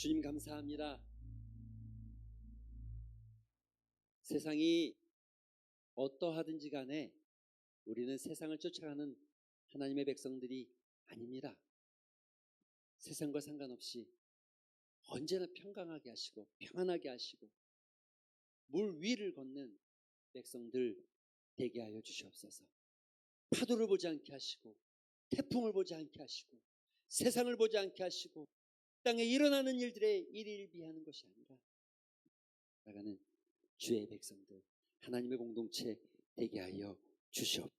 주님 감사합니다. 세상이 어떠하든지 간에 우리는 세상을 쫓아가는 하나님의 백성들이 아닙니다. 세상과 상관없이 언제나 평강하게 하시고 평안하게 하시고 물 위를 걷는 백성들 되게 하여 주시옵소서. 파도를 보지 않게 하시고 태풍을 보지 않게 하시고 세상을 보지 않게 하시고 땅에 일어나는 일들에 일일비하는 것이 아니라 나가는 주의 백성들 하나님의 공동체 되게 하여 주시옵소서.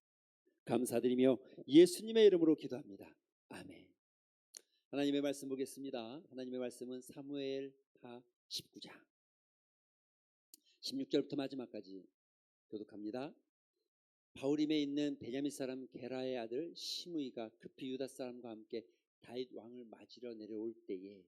감사드리며 예수님의 이름으로 기도합니다. 아멘. 하나님의 말씀 보겠습니다. 하나님의 말씀은 사무엘하 19장 16절부터 마지막까지 교독합니다. 바후림에 있는 베냐민 사람 게라의 아들 시므이가 급히 유다 사람과 함께 다윗 왕을 맞으려 내려올 때에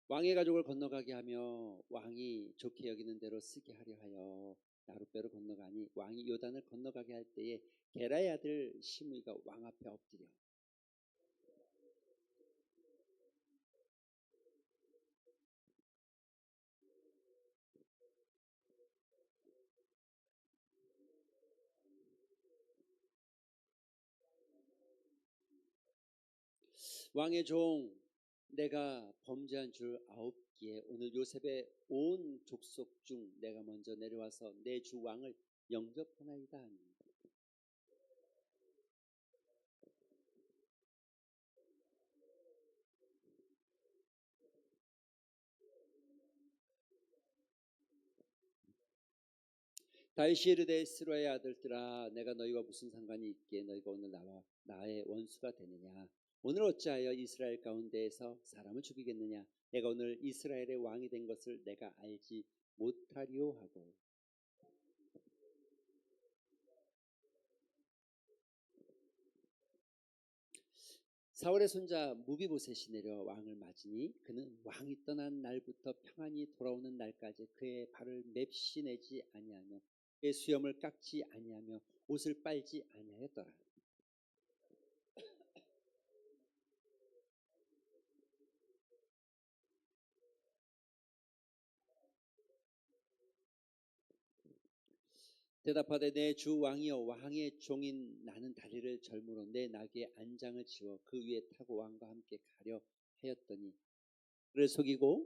왕의 가족을 건너가게 하며 왕이 좋게 여기는 대로 쓰게 하려 하여 나룻배로 건너가니 왕이 요단을 건너가게 할 때에 게라의 아들 시므이가 왕 앞에 엎드려 왕의 종 내가 범죄한 줄 아옵기에 오늘 요셉의 온 족속 중 내가 먼저 내려와서 내 주 왕을 영접하나이다 하니 다윗이 이르되 스루아의 아들들아 내가 너희와 무슨 상관이 있기에 너희가 오늘 나와 나의 원수가 되느냐. 오늘 어찌하여 이스라엘 가운데에서 사람을 죽이겠느냐. 내가 오늘 이스라엘의 왕이 된 것을 내가 알지 못하리오 하고 사울의 손자 무비보셋이 내려 왕을 맞으니 그는 왕이 떠난 날부터 평안히 돌아오는 날까지 그의 발을 맵시 내지 아니하며 그의 수염을 깎지 아니하며 옷을 빨지 아니하였더라. 대답하되 내 주 왕이여 왕의 종인 나는 다리를 절므로 내 나귀의 안장을 지워 그 위에 타고 왕과 함께 가려 하였더니 그를 속이고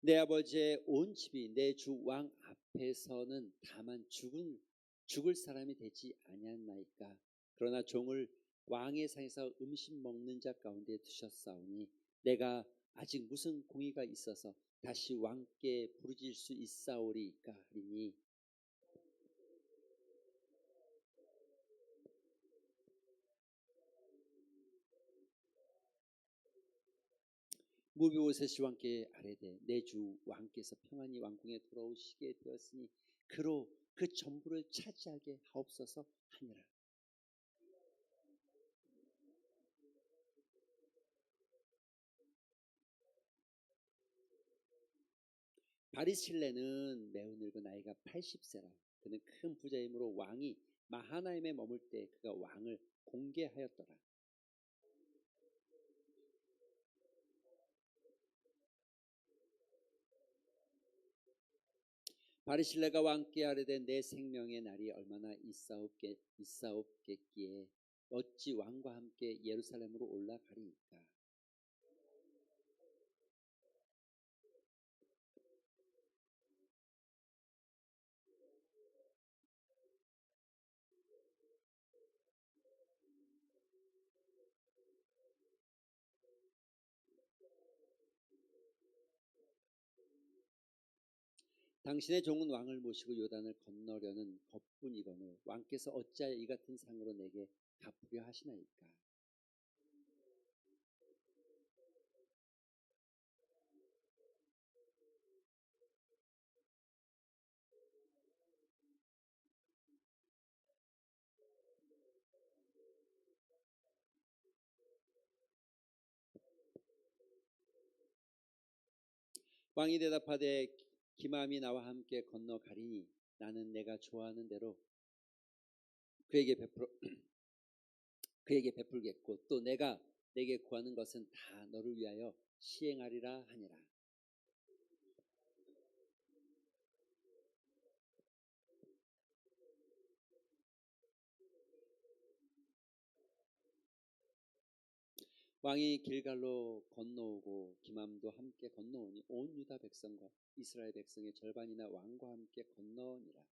내 아버지의 온 집이 내 주 왕 앞에서는 다만 죽을 사람이 되지 아니하나이까. 그러나 종을 왕의 상에서 음식 먹는 자 가운데 두셨사오니 내가 아직 무슨 공의가 있어서 다시 왕께 부르질 수 있사오리이까 하리니 무비보셋이 왕께 아뢰되 내 주 왕께서 평안히 왕궁에 돌아오시게 되었으니 그로 그 전부를 차지하게 하옵소서 하니라. 바리실레는 매우 늙은 나이가 80세라. 그는 큰 부자이므로 왕이 마하나임에 머물 때 그가 왕을 공개하였더라. 바리실레가 왕께 아뢰되 내 생명의 날이 얼마나 있사옵겠기에 어찌 왕과 함께 예루살렘으로 올라가리이까. 당신의 종은 왕을 모시고 요단을 건너려는 것뿐이거늘 왕께서 어찌하여 이 같은 상으로 내게 갚으려 하시나이까. 왕이 대답하되 기맘이 나와 함께 건너가리니 나는 내가 좋아하는 대로 그에게 베풀어 그에게 베풀겠고 또 내가 내게 구하는 것은 다 너를 위하여 시행하리라 하니라. 왕이 길갈로 건너오고 기맘도 함께 건너오니 온 유다 백성과 이스라엘 백성의 절반이나 왕과 함께 건너오니라.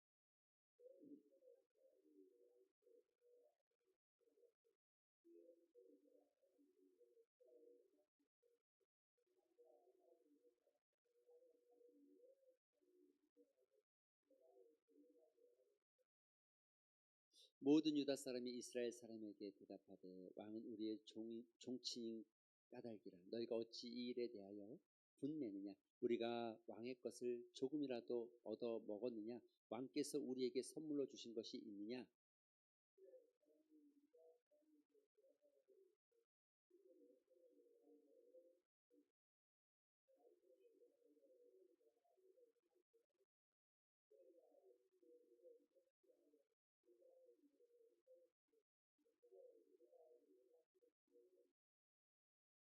모든 유다 사람이 이스라엘 사람에게 대답하되 왕은 우리의 종친인 까닭이라. 너희가 어찌 이 일에 대하여 분내느냐? 우리가 왕의 것을 조금이라도 얻어 먹었느냐? 왕께서 우리에게 선물로 주신 것이 있느냐?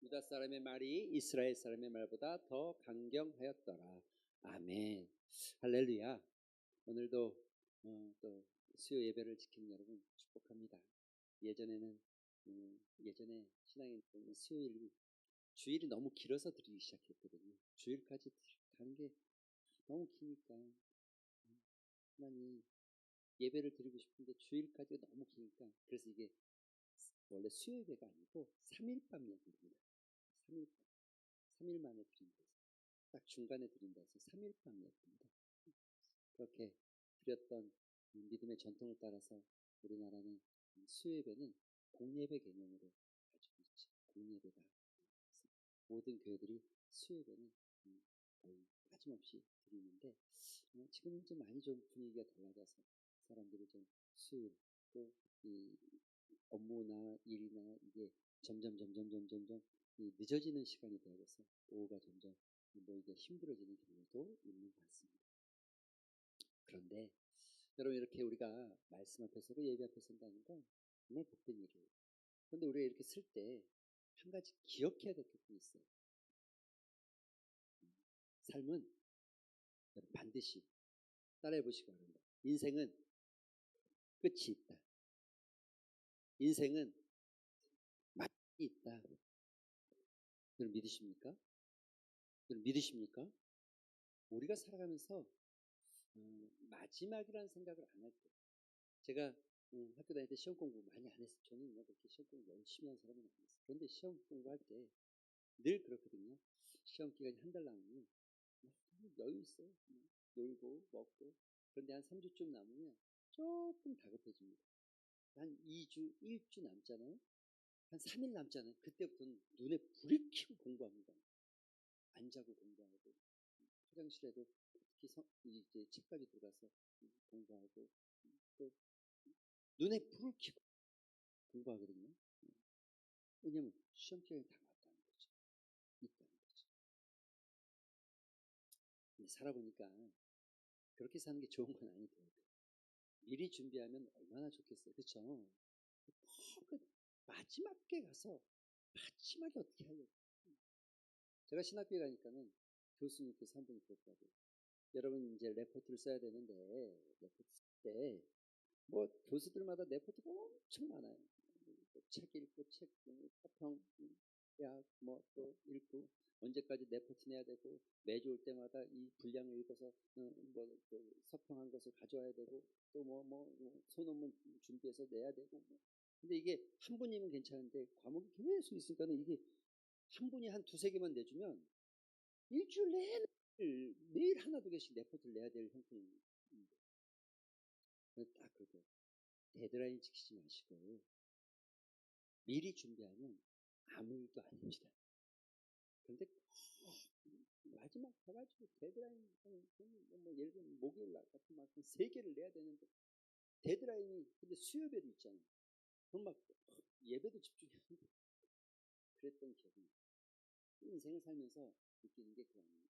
유다 사람의 말이 이스라엘 사람의 말보다 더 강경하였더라. 아멘. 할렐루야. 오늘도 또 수요 예배를 지키는 여러분 축복합니다. 예전에는 예전에 신앙인 수요일 주일이 너무 길어서 드리기 시작했거든요. 주일까지 가는 게 너무 기니까 하나님 예배를 드리고 싶은데 주일까지가 너무 기니까 그래서 이게 원래 수요 예배가 아니고 3일밤 예배입니다. 3일밤 3일 만에 드린다 해서 딱 중간에 드린다 해서 3일밤 예배입니다. 그렇게 드렸던 믿음의 전통을 따라서 우리나라는 수요 예배는 공예배 개념으로 가지고 있죠. 공예배다. 모든 교회들이 수요 예배는 거의 빠짐없이 드리는데 지금은 좀 많이 좀 분위기가 달라져서 사람들이 좀 수요일 또 이 업무나 일이나 이게 점점 늦어지는 시간이 되어서 오후가 점점 모이기가 힘들어지는 경우도 있는 것 같습니다. 그런데 여러분 이렇게 우리가 말씀 앞에 서고 예배 앞에 선다는 건 정말 복된 일이에요. 그런데 우리가 이렇게 쓸 때 한 가지 기억해야 될 것이 있어요. 삶은 반드시 따라해 보시기 바랍니다. 인생은 끝이 있다. 인생은 맛이 있다. 여러분 믿으십니까? 여러분 믿으십니까? 우리가 살아가면서 마지막이라는 생각을 안 할 때, 제가 학교 다닐 때 시험 공부 많이 안 했어요. 저는 그렇게 시험 공부 열심히 한 사람은 아니었어요. 그런데 시험 공부할 때 늘 그렇거든요. 시험 기간이 한 달 남으면 너무 여유 있어요. 놀고 먹고. 그런데 한 3주쯤 남으면 조금 다급해집니다. 한 2주, 1주 남잖아요. 한 3일 남잖아요. 그때부터는 눈에 불을 켜고 공부합니다. 안 자고 공부하고 화장실에도 특히 이제 책까지 들어가서 공부하고 또 눈에 불을 켜고 공부하거든요. 왜냐면 시험 기간이 다 왔다는 거죠. 있다는 거죠. 근데 살아보니까 그렇게 사는 게 좋은 건 아니더라고요. 미리 준비하면 얼마나 좋겠어요. 그렇죠? 마지막에 가서 마지막에 어떻게 하려고. 제가 신학교에 가니까는 교수님께서 한 분이 그랬더라고요. 여러분 이제 레포트를 써야 되는데 레포트 쓸 때 뭐 교수들마다 레포트가 엄청 많아요. 책 읽고 책 서평 약 뭐 또 읽고 언제까지 레포트 내야 되고 매주 올 때마다 이 분량을 읽어서 서평한 것을 가져와야 되고 또 소논문 준비해서 내야 되고 근데 이게 한 분이면 괜찮은데 과목이 계속 있으니까는 이게 한 분이 한 두세 개만 내주면 일주일 내내 매일 하나 두 개씩 레포트를 내야 될 형편입니다. 딱 그러고 데드라인 지키지 마시고 미리 준비하면 아무 일도 아닙니다. 그런데 마지막 가가지고 데드라인 뭐 예를 들면 목요일 날 같은 막 3개를 내야 되는데 데드라인이 근데 수요배도 있잖아요. 그럼 막 예배도 집중했는데 그랬던 기억이 인생을 살면서 느끼는 게 그거예요.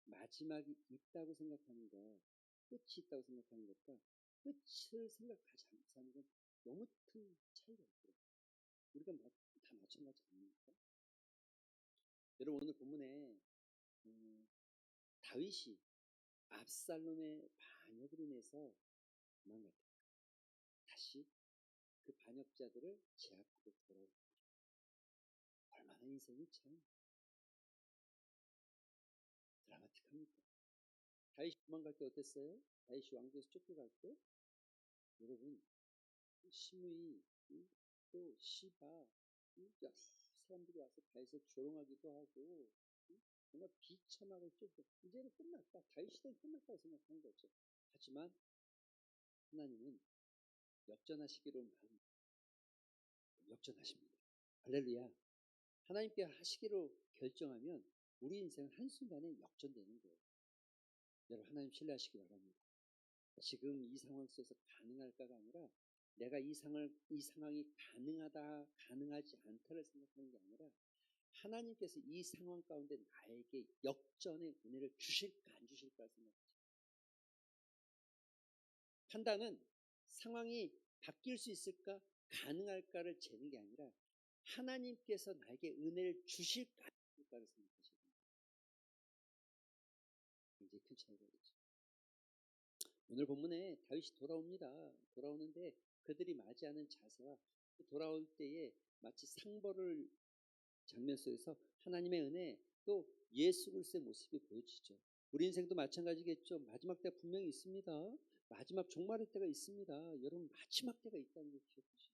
마지막이 있다고 생각하는 거, 끝이 있다고 생각하는 것과 끝을 생각하지 않고 사는 건 너무 큰 차이가 있더라고요. 우리가 다 마찬가지 아닙니까? 여러분 오늘 본문에 다윗이 압살롬의 반역으로 인해서 도망갔다. 다시 그 반역자들을 제압하고 돌아오고 얼마나 인생이 참 드라마틱합니까? 다윗이 도망갈 때 어땠어요? 다윗이 왕조에서 쫓겨갈 때 여러분 시므이 또 시바 여러 사람들이 와서 다윗을 조롱하기도 하고 정말 비참하고 쫓겨 이제는 끝났다. 다윗 시대는 끝났다고 생각하는 거죠. 하지만 하나님은 역전하시기로 역전하십니다. 할렐루야. 하나님께 하시기로 결정하면 우리 인생은 한순간에 역전되는 거예요. 여러분 하나님 신뢰하시기 바랍니다. 지금 이 상황 속에서 가능할까가 아니라 내가 이 상황이 가능하지 않다를 생각하는 게 아니라 하나님께서 이 상황 가운데 나에게 역전의 은혜를 주실까 안 주실까 생각하죠. 판단은 상황이 바뀔 수 있을까 가능할까를 재는 게 아니라 하나님께서 나에게 은혜를 주실까 안 주실까를 생각하시는 거예요. 굉장히 큰 차이가 있죠. 오늘 본문에 다윗이 돌아옵니다. 돌아오는데 그들이 맞이하는 자세와 돌아올 때에 마치 상벌을 장면 속에서 하나님의 은혜 또 예수 그리스도의 모습이 보여지죠. 우리 인생도 마찬가지겠죠. 마지막 때가 분명히 있습니다. 마지막 종말의 때가 있습니다. 여러분 마지막 때가 있다는 걸 기억하시죠.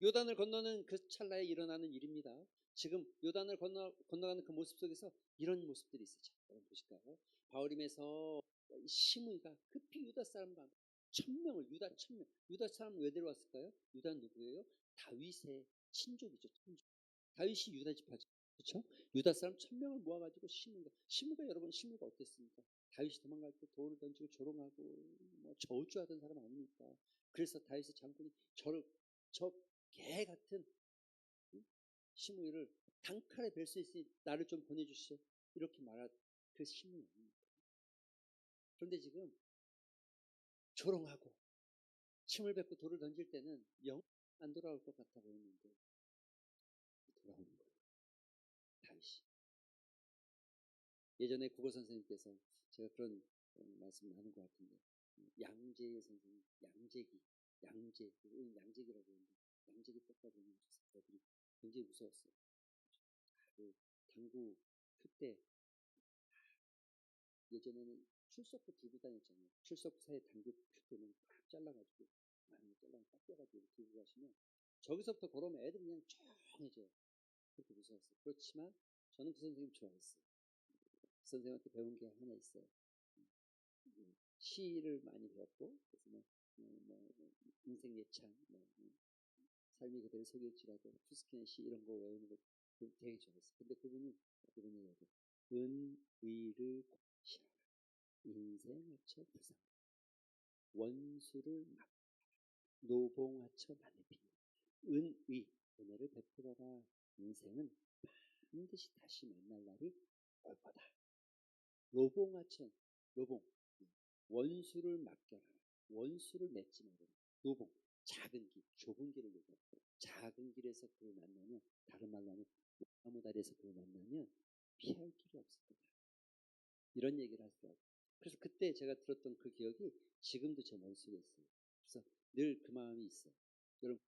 요단을 건너는 그 찰나에 일어나는 일입니다. 지금 요단을 건너가는 그 모습 속에서 이런 모습들이 있어요. 여러분 보실까요? 바울임에서 시므이가 급히 유다 사람과 1000명을 유다 1000명 유다 사람 왜 데려왔을까요? 유다는 누구예요? 다윗의 친족이죠. 친족. 다윗이 유다 지파죠. 그렇죠? 유다 사람 1000명을 모아가지고 시므가 여러분 시므가 어땠습니까? 다윗이 도망갈 때 돌을 던지고 조롱하고 뭐 저주하던 사람 아닙니까? 그래서 다윗의 장군이 저 개 같은 시므이를 단칼에 뵐 수 있으니 나를 좀 보내주시오. 이렇게 말한 그 시므이 아닙니까? 그런데 지금 조롱하고 침을 뱉고 돌을 던질 때는 영 안 돌아올 것 같아 보였는데 돌아오는 거예요. 다윗이. 예전에 국어 선생님께서 제가 그런 말씀을 하는 것 같은데 양재 선생님 양재기라고 했는데 양재기 떴다 보면 애들이 굉장히 무서웠어요. 그 당구 그때 예전에는 출석부 들고 다녔잖아요. 출석부 사이에 당구 때는 꽉 잘라가지고 많이 딱 떼가지고 들고 가시면 저기서부터 걸어오면 애들이 그냥 조용해져요. 그렇게 무서웠어요. 그렇지만 저는 그 선생님 좋아했어요. 그 선생님한테 배운 게 하나 있어요. 시를 많이 배웠고 그래서 인생 예찬 삶이 그대로 속일지라도 푸스킨의 시 이런 거 외우는 거 되게 좋아했어요. 근데 그분이 이런 얘기를 해요. 은의를 곱시하라. 인생하처 부상 원수를 막 노봉하처 나누피니 은혜를 베풀어라. 인생은 반드시 다시 만날 날이 올 거다. 노봉하처 원수를 맡겨라. 원수를 맺지 말아라. 노봉 작은 길 좁은 길을 얘기해요. 작은 길에서 그를 만나면 다른 말로 하면 나무 다리에서 그를 만나면 피할 길이 없을 거다. 이런 얘기를 하더라고요. 그래서 그때 제가 들었던 그 기억이 지금도 제 머릿속에 있어요. 그래서 늘 그 마음이 있어요. 여러분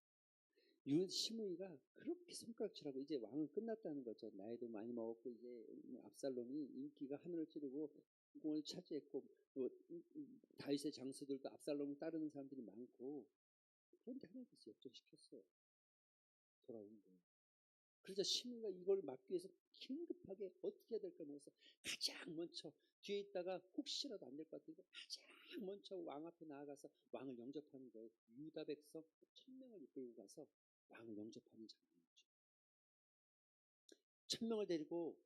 시므이가 그렇게 손가락질하고 이제 왕은 끝났다는 거죠. 나이도 많이 먹었고 이제 압살롬이 인기가 하늘을 찌르고 공을 차지했고 다윗의 장수들도 압살롬을 따르는 사람들이 많고 그런데 하나님께서 역전시켰어요. 돌아오는 거예요. 그래서 시므이가 이걸 막기 위해서 긴급하게 어떻게 해야 될까 모르겠어 가장 먼저 뒤에 있다가 혹시라도 안 될 것 같으니까 가장 먼저 왕 앞에 나아가서 왕을 영접하는 거예요. 유다 백성 1000명을 이끌고 가서 왕을 영접하는 장면이죠. 1000명을 데리고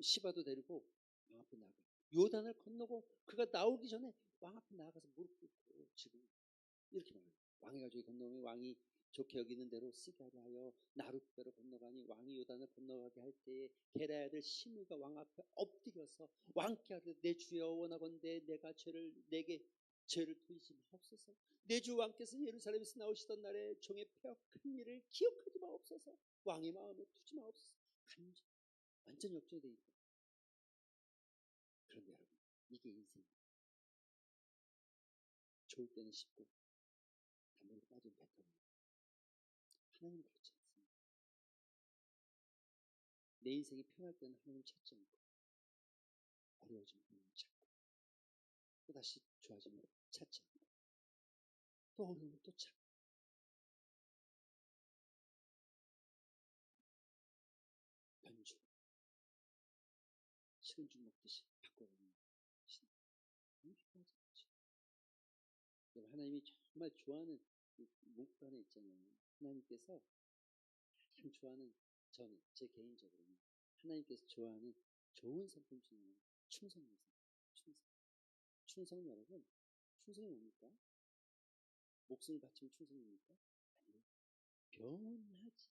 시바도 데리고 왕 앞에 나가 요단을 건너고 그가 나오기 전에 왕 앞에 나가서 무릎 꿇고 지금 이렇게 말합니다. 왕의 가족이 건너면 왕이 좋게 여기는 대로 쓰게 하여 나룻배로 건너가니 왕이 요단을 건너가게 할 때에 게라의 아들 시므이가 왕 앞에 엎드려서 왕께 하되 내 주여 원하건대 내게 죄를 돌리지 마옵소서. 내 주 왕께서 예루살렘에서 나오시던 날에 종의 폐와 큰 일을 기억하지 마옵소서. 왕의 마음에 두지 마옵소서. 완전 역전이 되니까. 그런데 여러분, 이게 인생입니다. 좋을 때는 쉽고 단번에 빠지면 뱉어버립니다. 하나님은 그렇지 않습니다. 내 인생이 편할 때는 하나님 찾지 않고, 어려워지면 하나님 찾고, 또다시 좋아지면 찾지 않고, 또 어려우면 또 찾고. 변주, 식은 죽 먹듯이 바꿔가는 신앙. 너무 기뻐하지 않죠. 여러분, 하나님이 정말 좋아하는 문구 하나 있잖아요. 하나님께서 가장 좋아하는, 저는 제 개인적으로는 하나님께서 좋아하는 좋은 성품 중에 하나는 충성입니다. 충성 여러분, 충성이 뭡니까? 목숨을 바치면 충성입니까? 아니요. 변하지.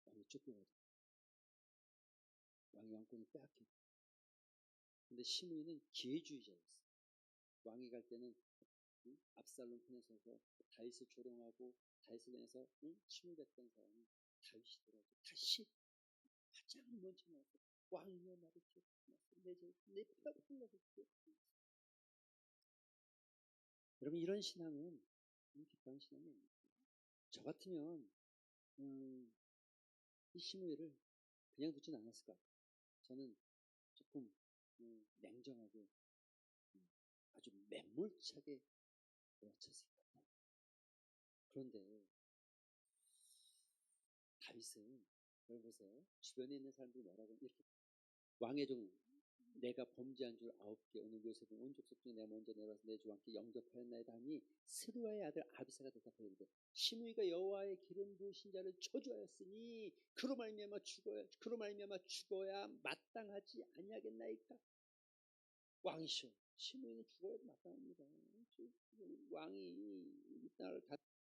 왕이 쫓겨가죠. 왕이 왕권을 빼앗겨. 근데 시므이는 기회주의자였어. 왕이 갈 때는 압살롬 편에 서서 다윗을 조롱하고 다윗을 향해서 침묵했던 사람이 다윗이더라고. 다시 가장 먼저 나와서 왕이여 나를 기억하소서. 내 피가 흘러서 기억하소서. 여러분, 이런 신앙은 기뻐하는 신앙이 아닙니다. 저 같으면 이 시므이를 그냥 두진 않았을 것 같아요. 저는 조금 냉정하게 아주 매몰차게 놓아쳤을 것 같아요. 그런데 다윗은, 여러분 보세요. 주변에 있는 사람들이 뭐라고 이렇게 왕의 종 내가 범죄한 줄 9개 오늘 요셉은 온 족속 중에 내가 먼저 내려와서 내 주 왕께 영접하였나이다 하니 스루아의 아들 아비사가 대답하여 이르되 시므이가 여호와의 기름 부으신 자를 저주하였으니 그로 말미암아 죽어야 마땅하지 아니하겠나이까. 왕이시여, 시므이는 죽어야 마땅합니다. 왕이 이 땅을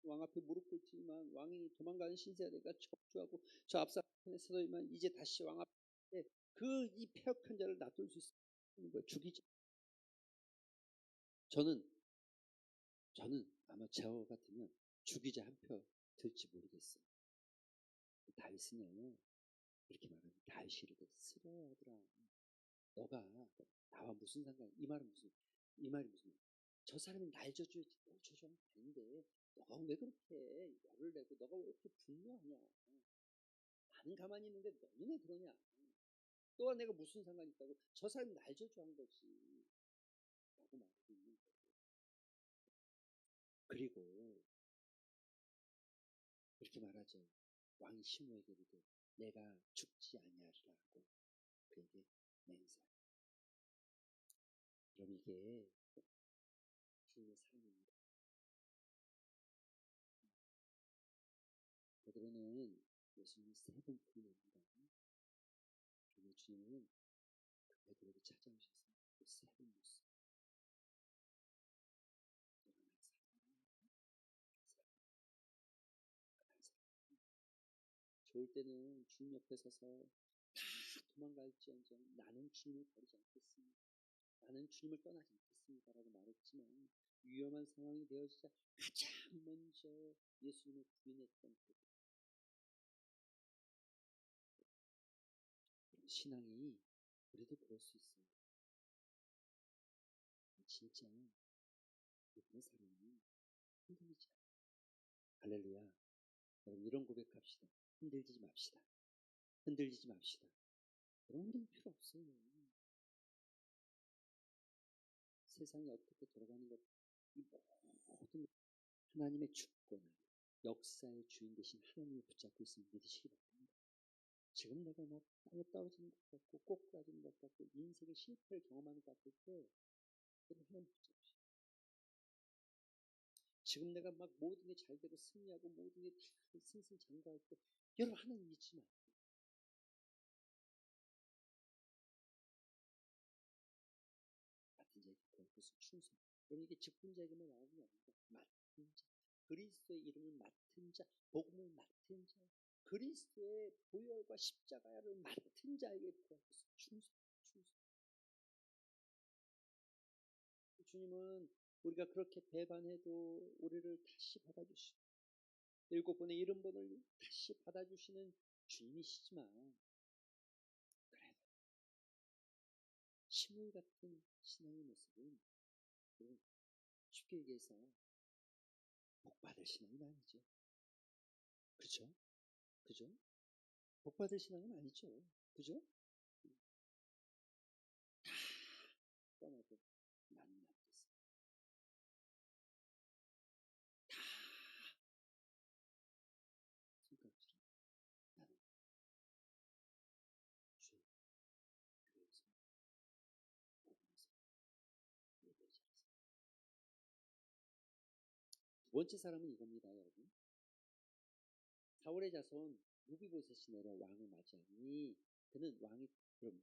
왕 앞에 무릎 꿇지만 왕이 도망가는 신세대가 척주하고 저 압살롬에 서더니만 이제 다시 왕 앞에 그 이 폐역한 자를 놔둘 수 있는 거예요. 죽이죠. 저는 아마 저 같으면 죽이자 한 표 들지 모르겠어요. 다윗은요 이렇게 말합니다. 다윗이 이르되 스루아의 아들아, 너가 나와 무슨 상관? 이 말이 무슨 저 사람이 날 저주하는 게 아닌데 너가 왜 그렇게 열을 내고 너가 왜 이렇게 분노하냐? 나는 가만히 있는데 너는 왜 그러냐? 또한 내가 무슨 상관이 있다고? 저 사람이 날 저주한 거지 라고 말하고 있는 거예요. 그리고 이렇게 말하죠. 왕이 시므에게 이르되 내가 죽지 아니하리라 하고 그에게 맹세합니다. 그럼 이게 주님의 사랑입니다. 베드로는 예수님을 3번 부인합니다. 그리고 주님은 그 베드로에게 찾아오셔서 그 3번 묻습니다. 좋을 때는 주님 옆에 서서 다 도망갈지언정 나는 주님을 버리지 않겠습니다. 나는 주님을 떠나지 않겠습니다 라고 말했지만 위험한 상황이 되어지자 가장 먼저 예수님을 부인했던 신앙이 우리도 그럴 수 있어요. 진짜 믿음의 사람은 흔들리지 않아요. 할렐루야. 여러분, 이런 고백합시다. 흔들리지 맙시다. 흔들리지 맙시다. 여러분, 흔들 필요 없어요. 세상이 어떻게 돌아가는 것, 이 모든 하나님의 주권, 역사의 주인 되신 하나님을 붙잡고 있으면 믿으시기 바랍니다. 지금 내가 막 땅에 떨어지는 것 같고 꼬꾸라지는 것 같고 인생의 실패를 경험하는 것 같을 때 여러분 하나님 붙잡으시오. 지금 내가 막 모든 게 잘 되고 승리하고 모든 게 다 승승장구할 때 여러분 하나님 믿지 마세요. 여러분 이게 직분자에게만 나오는 게 아닙니다. 맡은 자, 그리스도의 이름을 맡은 자, 복음을 맡은 자, 그리스도의 보혈과 십자가를 맡은 자에게 구하소서. 충성. 주님은 우리가 그렇게 배반해도 우리를 다시 받아주시고 7번의 이름번을 다시 받아주시는 주님이시지만 그래도 식물 같은 신앙의 모습은 여러분 쉽게 얘기해서 복 받을 신앙은 아니죠. 그죠? 그죠? 복 받을 신앙은 아니죠. 그죠? 다 떠나도 나는 남겠어. 다 손가락질하고 나는 주의 교회에서 복음에서 예배자에서. 두 번째 사람은 이겁니다, 여러분. 사울의 자손 무비보셋이 내려 왕을 맞이하니 그는 왕이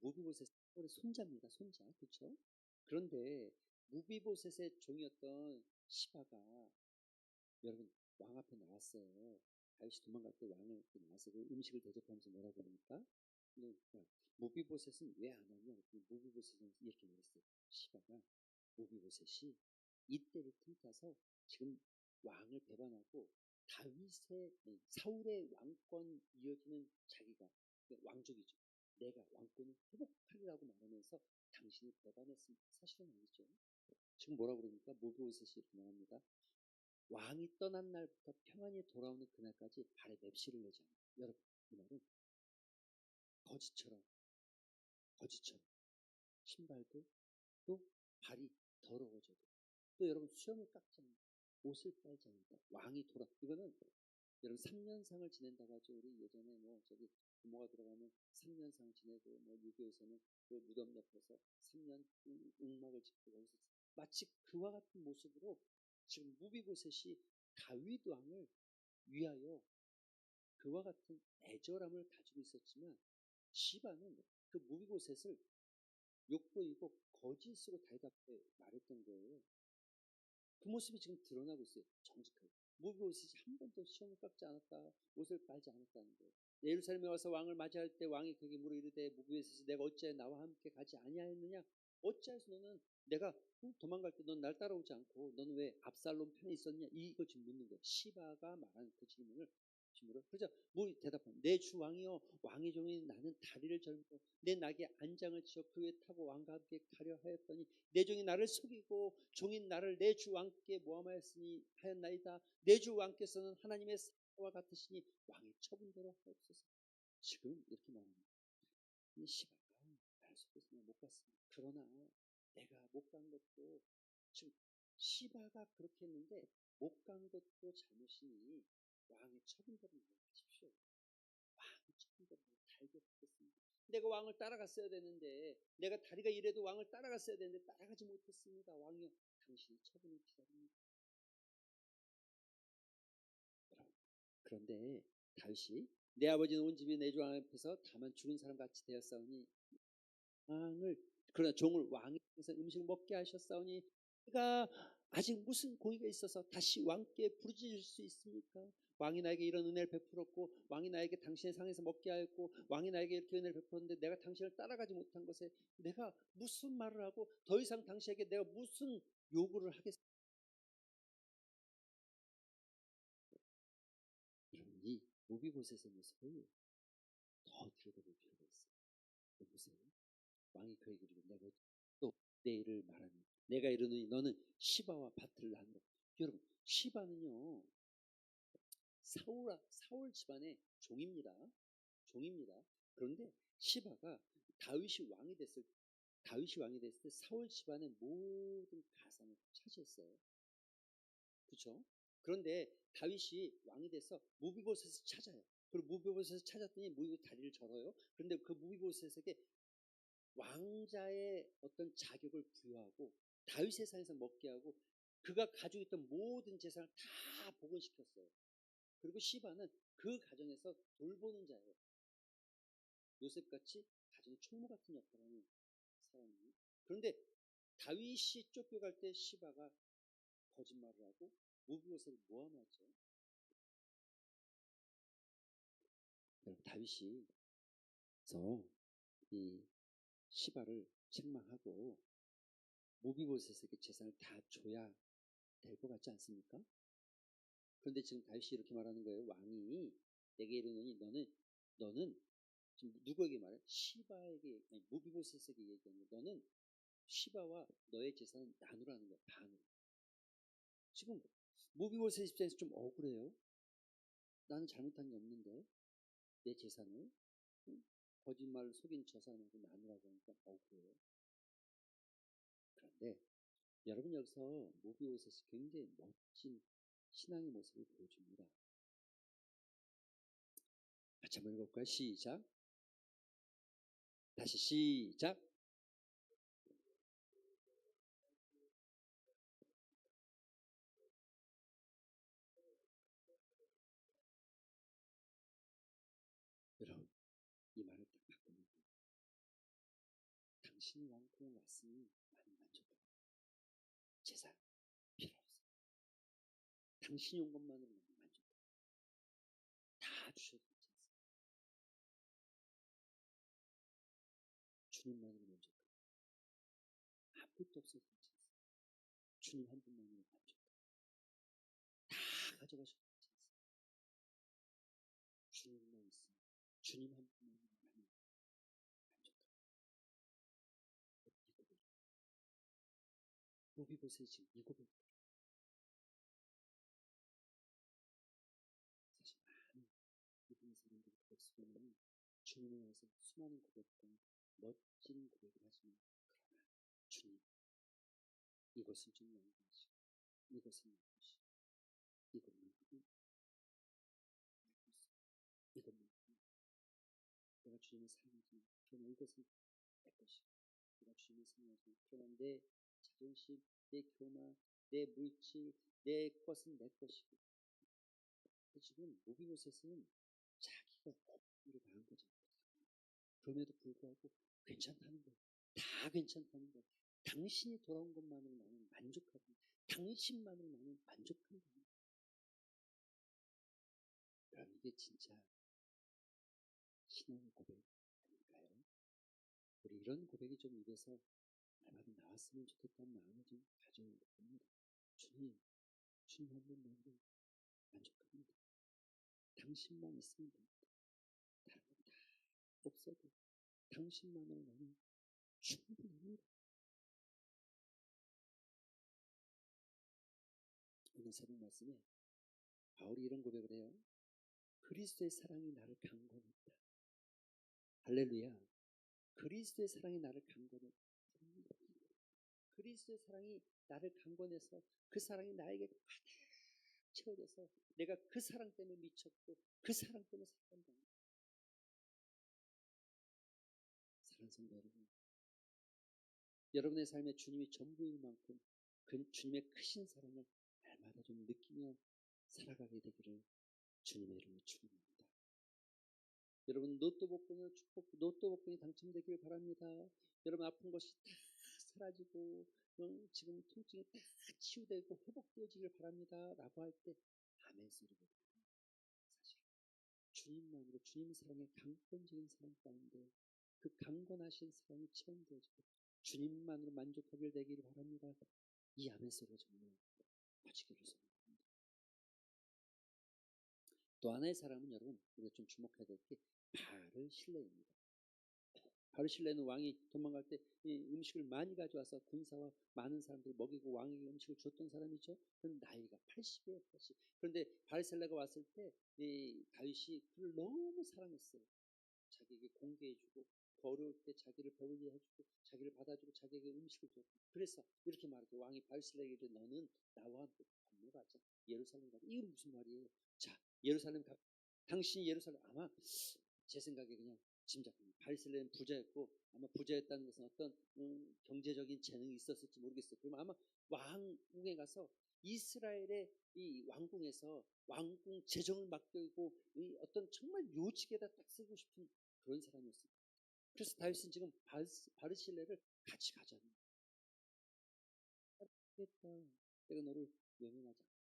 무비보셋 사울의 손자입니다. 손자. 그렇죠? 그런데 무비보셋의 종이었던 시바가 여러분 왕 앞에 나왔어요. 다윗이 도망갈 때 왕 앞에 나와서 그 음식을 대접하면서 뭐라고 그러니까 무비보셋은 왜 안 왔냐? 무비보셋은 이렇게 말했어요. 시바가 무비보셋이 이때를 틈타서 지금 왕을 배반하고 다윗의 사울의 왕권 이어지는 자기가 왕족이죠. 내가 왕권을 회복하리라고 말하면서 당신이 배반했습니다. 사실은 아니죠. 지금 뭐라고 그러니까 무비보셋이 이렇게 말합니다. 왕이 떠난 날부터 평안히 돌아오는 그날까지 발에 맵시를 내지 않아. 여러분 이 말은 거지처럼 신발도 또 발이 더러워져도 또 여러분 수염을 깎지 않는다. 옷을 빨지 않는다. 왕이 돌아. 이거는 여러분 3년상을 지낸다고 하죠. 우리 예전에 뭐 저기 부모가 들어가면 3년상 지내고 뭐 유교에서는 그 무덤 옆에서 3년 웅막을 짓고 거기서 마치 그와 같은 모습으로 지금 무비보셋이 다윗 왕을 위하여 그와 같은 애절함을 가지고 있었지만 시바는 그 무비보셋을 욕보이고 거짓으로 다윗 앞에 말했던 거예요. 그 모습이 지금 드러나고 있어요. 정직하게. 무비보셋이 한 번도 시험을 깎지 않았다. 옷을 빨지 않았다는 거예요. 예루살렘에 와서 왕을 맞이할 때 왕이 그에게 물어 이르되 무비보셋이 내가 어찌하여 나와 함께 가지 아니하였느냐? 어찌하여서 너는 내가 도망갈 때 넌 날 따라오지 않고 너는 왜 압살롬 편에 있었냐? 이거 지금 묻는 거예요. 시바가 말한 그 질문을 그러자 뭐 대답하면 내 주 왕이여 왕의 종인 나는 다리를 절고 내 낙에 안장을 치어 그 위에 타고 왕과 함께 가려 하였더니 내 종이 나를 속이고 종인 나를 내 주 왕께 모함하였으니 하였나이다. 내 주 왕께서는 하나님의 사자와 같으시니 왕의 처분대로 하옵소서. 지금 이렇게 말합니다. 이 시바가 나를 속여서 내가 못 갔습니다. 그러나 내가 못 간 것도 지금 시바가 그렇게 했는데 못 간 것도 잘못이니 왕의 처분대로 하십시오. 왕의 처분대로 달게 받겠습니다. 내가 왕을 따라갔어야 되는데 내가 다리가 이래도 왕을 따라갔어야 되는데 따라가지 못했습니다. 왕이여 당신의 처분을 기다립니다. 그런데 다윗이 내 아버지는 온 집이 내 주 앞에서 다만 죽은 사람 같이 되었사오니 왕을 그러나 종을 왕의 앞에서 음식을 먹게 하셨사오니 내가 아직 무슨 공의가 있어서 다시 왕께 부르짖을 수 있습니까? 왕이 나에게 이런 은혜를 베풀었고 왕이 나에게 당신의 상에서 먹게 하였고 왕이 나에게 이렇게 은혜를 베풀었는데 내가 당신을 따라가지 못한 것에 내가 무슨 말을 하고 더 이상 당신에게 내가 무슨 요구를 하겠습니까? 이 무비보셋의 모습을 더 들여다볼 필요가 있어요. 보세요. 왕이 그에게 이르되 내가 또 내 일을 말하니 내가 이르노니 너는 시바와 밭을 나누라. 여러분 시바는요 사울 집안의 종입니다. 그런데 시바가 다윗이 왕이 됐을 때 사울 집안의 모든 가산을 차지했어요. 그렇죠? 그런데 다윗이 왕이 돼서 무비보셋을 찾아요. 그리고 무비보셋을 찾았더니 무비보셋 다리를 절어요. 그런데 그 무비보셋에게 왕자의 어떤 자격을 부여하고 다윗의 산에서 먹게 하고 그가 가지고 있던 모든 재산을 다 복원시켰어요. 그리고 시바는 그 가정에서 돌보는 자예요. 요셉같이 가정의 총무 같은 역할을 하는 사람이에요. 그런데 다윗이 쫓겨갈 때 시바가 거짓말을 하고 무비보셋을 모함하죠. 여러분, 다윗이 이 시바를 책망하고 무비보셋에게 재산을 다 줘야 될 것 같지 않습니까? 그런데 지금 다윗이 이렇게 말하는 거예요. 왕이 내게 이르노니 너는 지금 누구에게 말해? 시바에게, 아니, 무비보셋에게 얘기하는 거야. 너는 시바와 너의 재산을 나누라는 거야. 반으로. 지금 무비보셋 입장에서 좀 억울해요. 나는 잘못한 게 없는데 내 재산을 거짓말을 속인 저 사람하고 나누라고 하니까 억울해요. 그런데 여러분, 여기서 무비보셋이 굉장히 멋진 신앙의 모습을 보여줍니다. 같이 한번 읽어볼까요? 시작. 다시 시작. 여러분, 이 말을 딱 바꾸면 당신이 왕궁을 왔으니 나는 만족합니다. 재산 필요 없어. 당신이 온 것만으로 나는 만족합니다. 다 주셔도 괜찮습니다. 주님만으로 만족합니다. 아무것도 없어도 괜찮습니다. 주님 한 분만으로 만족합니다. 다 가져가셔도 괜찮습니다. 주님만 있으면 주님 한 분만으로 나는 만족합니다. 이 고백. 무비보셋이 지금 이 고백. 사실 많은 믿음의 사람들이 고백 속에는 주님에 대해서 수많은 고백과 멋진 고백을 하지만, 그러나 주님, 이것은 좀 양보하시고, 이것은 양보하시고, 이것만큼은 이것만큼은 내가 주님을 사랑하지만, 그러나 이것은 내 것이고, 내가 주님을 사랑하지만, 그러나 내 자존심, 내 교만, 내 물질, 내 것은 내 것이고. 지금 무비보셋은 자기가 이를 당한 거죠. 그럼에도 불구하고 괜찮다는 거예요. 다 괜찮다는 거예요. 당신이 돌아온 것만으로 나는 만족하고, 당신만으로 나는 만족한다. 그럼 이게 진짜 신앙의 고백 아닐까요? 우리 이런 고백이 좀 입에서 날마다 나왔으면 좋겠다는 마음을 좀 가져봅니다. 주님 한 분만으로 만족합니다. 당신만 있으면 됩니다. 다른 건 다 없어도 당신만으로 나는 충분합니다. 오늘 새벽 말씀에 바울이 이런 고백을 해요. 그리스도의 사랑이 나를 강권했다. 할렐루야. 그리스도의 사랑이 나를 강권했다. 그리스도의 사랑이 나를 강권해서 그 사랑이 나에게 가득 채워져서 내가 그 사랑 때문에 미쳤고 그 사랑 때문에 살아간다. 사랑하는 성도 여러분, 여러분의 삶에 주님이 전부인 만큼 그 주님의 크신 사랑을 날마다 좀 느끼며 살아가게 되기를 주님의 이름으로 축원합니다. 여러분, 로또 복권이 당첨되길 바랍니다. 여러분, 아픈 것이 다 사라지고 지금 통증이 다 치유되고 회복되어지길 바랍니다. 라고 할 때 아멘 소리거든요. 사실 주님만으로, 주님 사랑의 강권적인 사랑 가운데 그 강건하신 사랑이 체험되어지고 주님만으로 만족하길 되기를 바랍니다. 이 아멘 소리가 정말 커지기를 소원합니다. 또 하나의 사람은 여러분, 우리가 좀 주목해야 될 게 바르실레입니다. 바르실레는 왕이 도망갈 때 음식을 많이 가져와서 군사와 많은 사람들을 먹이고 왕에게 음식을 줬던 사람이죠. 그런데 나이가 80이에요, 80. 그런데 바르실레가 왔을 때 다윗이 그를 너무 사랑했어요. 자기에게 공개해주고 그 어려울 때 자기를 배우게 해주고 자기를 받아주고 자기에게 음식을 줬고, 그래서 이렇게 말하죠. 왕이 바르실레에게 너는 나와 함께 건너가자. 예루살렘 가자. 이건 무슨 말이에요? 자, 예루살렘 가. 당신이 예루살렘, 아마 제 생각에 그냥 짐작합니다. 바르실레는 부자였고 아마 부자였다는 것은 어떤 경제적인 재능이 있었을지 모르겠어요. 그럼 아마 왕궁에 가서 이스라엘의 이 왕궁에서 왕궁 재정을 맡기고 어떤 정말 요직에다 딱 쓰고 싶은 그런 사람이었습니다. 그래서 다윗은 지금 바르실레를 같이 가자는 거예요. 하겠다. 내가 너를 외면하지 않겠다.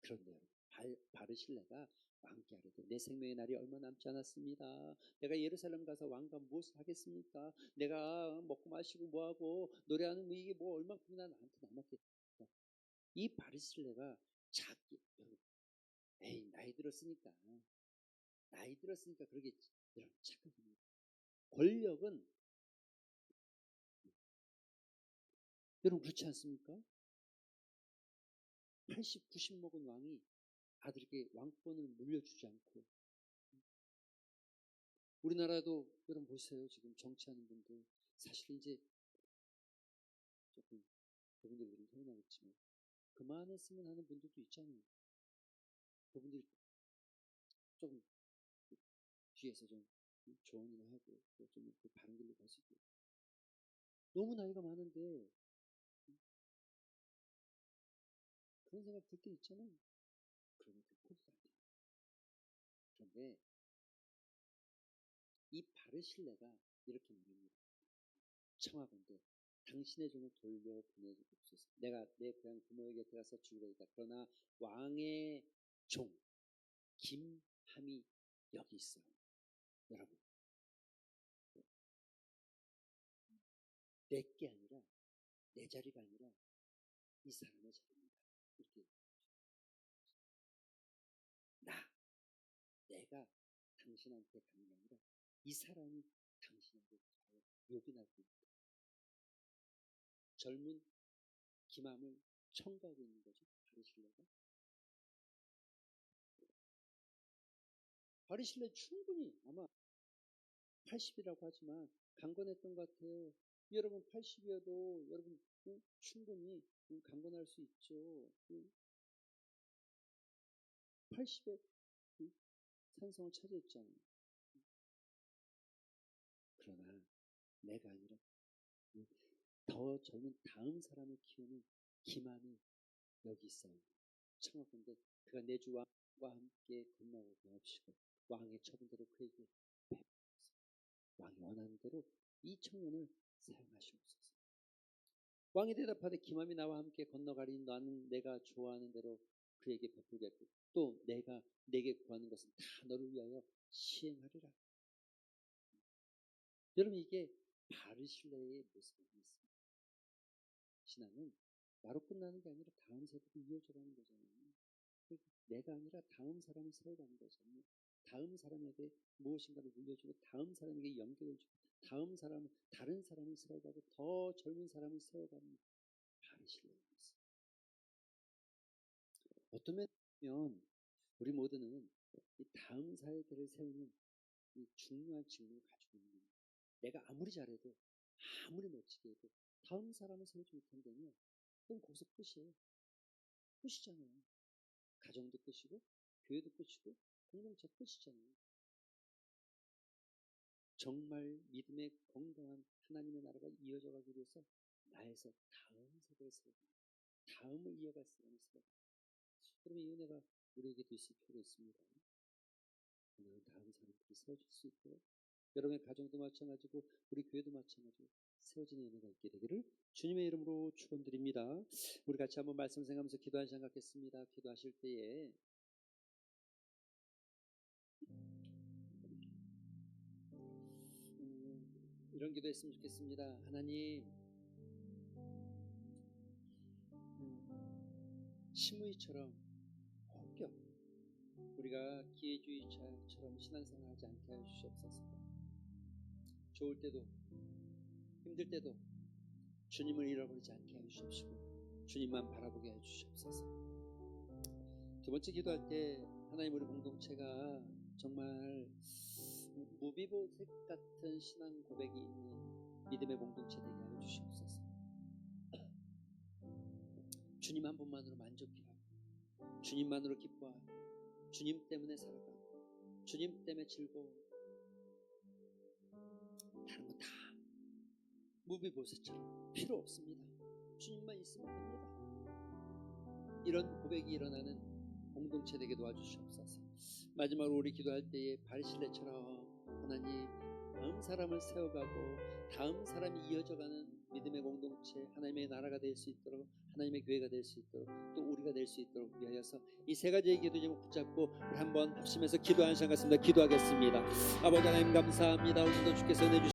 그런데 여러분, 바르실레가 왕께 하려도 내 생명의 날이 얼마 남지 않았습니다. 내가 예루살렘 가서 왕과 무엇을 하겠습니까? 내가 먹고 마시고 뭐하고 노래하는 이게 뭐 얼마큼이나 나한테 남았겠습니까? 이 바르실레가 자기, 여러분, 에이 나이 들었으니까 그러겠지. 여러분 착각입니다. 권력은 여러분 그렇지 않습니까? 80, 90 먹은 왕이 아들에게 왕권을 물려주지 않고, 우리나라도 여러분 보세요. 지금 정치하는 분들 사실 이제 조금 그분들이 좀 서운하겠지만 그만했으면 하는 분들도 있잖아요. 그분들이 조금 뒤에서 좀 조언이나 하고 좀 바른 길로 갈 수 있고, 너무 나이가 많은데 그런 생각 들 때 있잖아요. 그러면 그 포기가 안 돼요. 그런데 이 바르실레가 이렇게 말합니다. 청하건대 당신의 종을 돌려 보내주옵소서. 내가 내 고향 부모의 곁에 가서 죽으리이다. 그러나 왕의 종 김함이 여기 있어요. 여러분, 내게 아니라 내 자리가 아니라 이 사람의 자리입니다. 이렇게 내가 당신한테 가는 게 아니라 이 사람이 당신에게 가요. 요긴할 겁니다. 젊은 김함을 청구하고 있는 거죠. 바르실레가. 바르실레 충분히 아마 80이라고 하지만 강건했던 것 같아요. 여러분 80이어도 여러분 충분히 강건할 수 있죠. 80에 산성을 차지했잖아요. 그러나 내가 아니라 더 젊은 다음 사람을 키우는 기만이 여기 있어요. 청하건대 그가 내 주 왕과 함께 건너오게 하시고 왕의 처분대로 그에게 베푸소서. 왕이 원하는 대로 이 청년을 사용하시옵소서. 왕이 대답하되 기맘이 나와 함께 건너가리니 나는 내가 좋아하는 대로 그에게 베풀겠고 또 내가 내게 구하는 것은 다 너를 위하여 시행하리라. 여러분 이게 바르실레의 모습입니다. 신앙은 나로 끝나는 게 아니라 다음 세대도 이어져가는 거잖아요. 내가 아니라 다음 사람을 세워가는 거잖아요. 다음 사람에게 무엇인가를 물려주고 다음 사람에게 연결해주고 다른 사람을 세워가고 더 젊은 사람을 세워가는 바르실레의 모습. 어쩌면 우리 모두는 이 다음 사회들을 세우는 이 중요한 직무를 가지고 있는 겁니다. 내가 아무리 잘해도 아무리 멋지게 해도 다음 사람을 세우지 못한다면 그럼 거기서 끝이에요. 끝이잖아요. 가정도 끝이고 교회도 끝이고 공동체 끝이잖아요. 정말 믿음의 건강한 하나님의 나라가 이어져 가기 위해서 나에서 다음 세대를 세우고 다음을 이어갈 사람을 세우고, 그러면 이 은혜가 우리에게도 있을 필요가 있습니다. 오늘은 다음 사람들이 세워질 수 있도록 여러분의 가정도 마찬가지고 우리 교회도 마찬가지고 세워지는 은혜가 있게 되기를 주님의 이름으로 축원드립니다. 우리 같이 한번 말씀 생각하면서 기도한 시간 갖겠습니다. 기도하실 때에 이런 기도했으면 좋겠습니다. 하나님, 심의처럼 혹여 우리가 기회주의자처럼 신앙생활하지 않게 하여 주시옵소서. 좋을 때도 힘들 때도 주님을 잃어버리지 않게 하여 주시옵시고 주님만 바라보게 해 주시옵소서. 두 번째 기도할 때 하나님 우리 공동체가 정말 무비보셋 같은 신앙 고백이 있는 믿음의 공동체 되게 하여 주시옵소서. 주님 한 분만으로 만족해하고 주님만으로 기뻐하고 주님 때문에 살아가고 주님 때문에 즐거워하고 다른 거 다 무비보셋처럼 필요 없습니다. 주님만 있으면 됩니다. 이런 고백이 일어나는 공동체 되게 도와주시옵소서. 마지막으로 우리 기도할 때에 바르실레처럼 하나님 다음 사람을 세워가고 다음 사람이 이어져가는 믿음의 공동체, 하나님의 나라가 될 수 있도록, 하나님의 교회가 될 수 있도록, 또 우리가 될 수 있도록 위하여서 이 세 가지의 기도 제목 붙잡고 우리 한번 합심해서 기도하는 시간 같습니다. 기도하겠습니다. 아버지 하나님 감사합니다. 오늘도 주께서 내주신